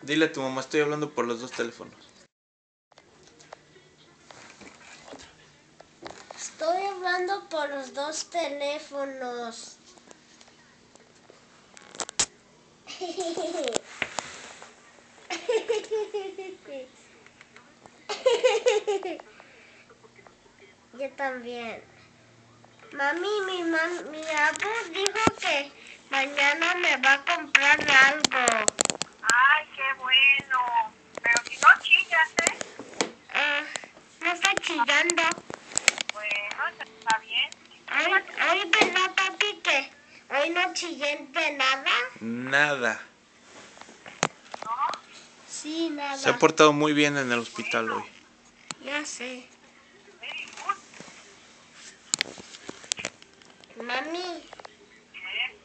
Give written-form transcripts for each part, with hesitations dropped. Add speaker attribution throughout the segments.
Speaker 1: Dile a tu mamá, estoy hablando por los dos teléfonos.
Speaker 2: Estoy hablando por los dos teléfonos. Yo también. Mami, mi abu dijo que mañana me va a comprar algo.
Speaker 3: Ay, qué bueno. Pero si no chillas,
Speaker 2: No estoy chillando.
Speaker 3: Bueno, está bien.
Speaker 2: Hoy ¿verdad, papi, que hoy no chillé de nada?
Speaker 1: Nada.
Speaker 3: ¿No?
Speaker 2: Sí, nada.
Speaker 1: Se ha portado muy bien en el hospital hoy.
Speaker 2: Ya sé.
Speaker 3: Very good.
Speaker 2: Mami,
Speaker 3: ¿Eh?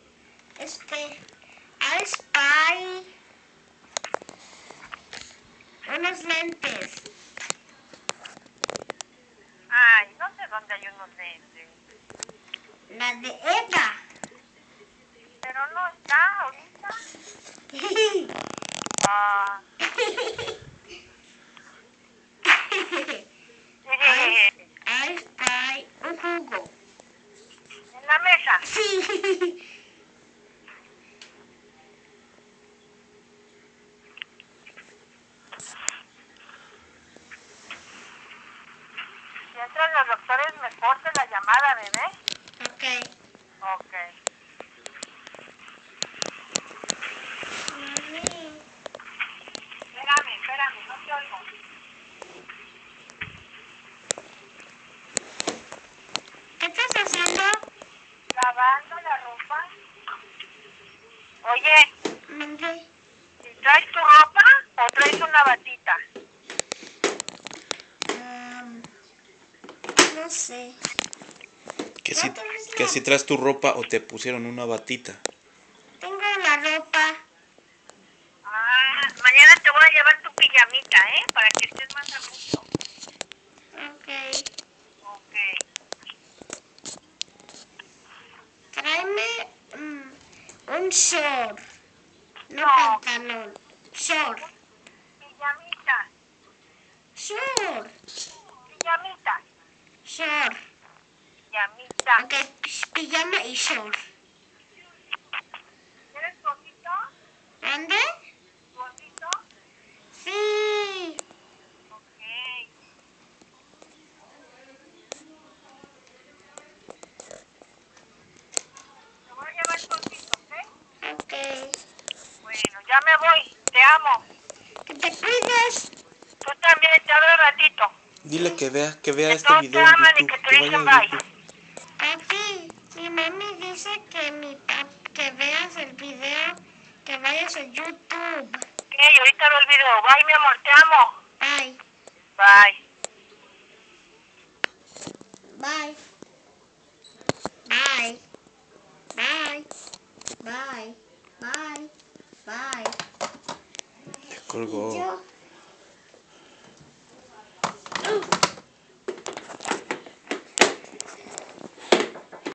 Speaker 2: I spy unos lentes.
Speaker 3: Ay, no sé dónde hay unos lentes.
Speaker 2: La de Eva.
Speaker 3: Pero no está ahorita. Ah.
Speaker 2: I spy un jugo.
Speaker 3: En la mesa.
Speaker 2: Sí.
Speaker 3: Si entran los doctores, me corte la llamada, bebé.
Speaker 2: Ok.
Speaker 3: Ok.
Speaker 2: Mami,
Speaker 3: Espérame, no te oigo.
Speaker 2: ¿qué estás haciendo?
Speaker 3: Lavando la ropa. Oye,
Speaker 2: Mande.
Speaker 3: ¿traes tu ropa o traes una batita?
Speaker 2: No sé.
Speaker 1: Que
Speaker 2: ¿No
Speaker 1: si,
Speaker 2: tienes
Speaker 1: que
Speaker 2: la-
Speaker 1: si traes tu ropa o te pusieron una batita.
Speaker 2: Tengo la ropa.
Speaker 3: Ah, mañana te voy a llevar tu pijamita, para que estés más a gusto.
Speaker 2: Ok.
Speaker 3: Ok.
Speaker 2: Tráeme un short. No,
Speaker 3: No.
Speaker 2: pantalón. Short.
Speaker 3: Pijamita.
Speaker 2: Short.
Speaker 3: Pijamita.
Speaker 2: Short.
Speaker 3: Pijamita.
Speaker 2: Ok, pijama y short.
Speaker 3: ¿Quieres gordito?
Speaker 2: ¿Dónde?
Speaker 3: ¿Gordito?
Speaker 2: Sí.
Speaker 3: Ok. Te voy a llevar gordito, ¿ok?
Speaker 2: Ok.
Speaker 3: Bueno, ya me voy. Te amo.
Speaker 2: Que te cuides.
Speaker 3: Tú también, te hablo ratito.
Speaker 1: Dile que vea
Speaker 3: Que
Speaker 1: este
Speaker 3: todos te
Speaker 1: video en
Speaker 3: aman y
Speaker 1: YouTube.
Speaker 3: que te
Speaker 1: Que
Speaker 3: dicen
Speaker 1: vaya a
Speaker 3: bye.
Speaker 1: YouTube.
Speaker 2: Papi, mi mami dice que veas el video, que vayas a YouTube.
Speaker 3: Ok, ahorita veo el video. Bye, mi amor, te amo.
Speaker 2: Bye.
Speaker 3: Bye.
Speaker 2: Bye. Bye. Bye. Bye. Bye. Bye.
Speaker 1: Te colgó.
Speaker 2: Yo.